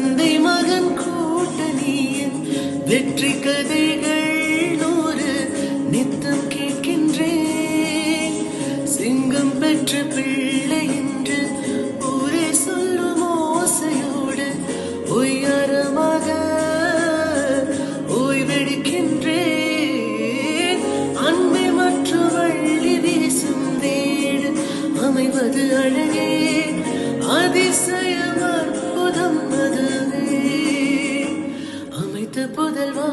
தந்தை மகன் கூட்டணியின் வெற்றி கதைகள் 100 நித்தம் கேட்கின்றேன். சிங்கம் பெற்ற பிள்ளை என்று ஊரே சொல்லும் ஓசையோடு ஒய்யாரமாக ஓய்வெடுக்கின்றேன். அன்பை மற்றும் வள்ளி வீசும் தேடு அமைவது அழகே, அதிசயம் அற்புதம் அதுவே. அமைத்த புதல்வா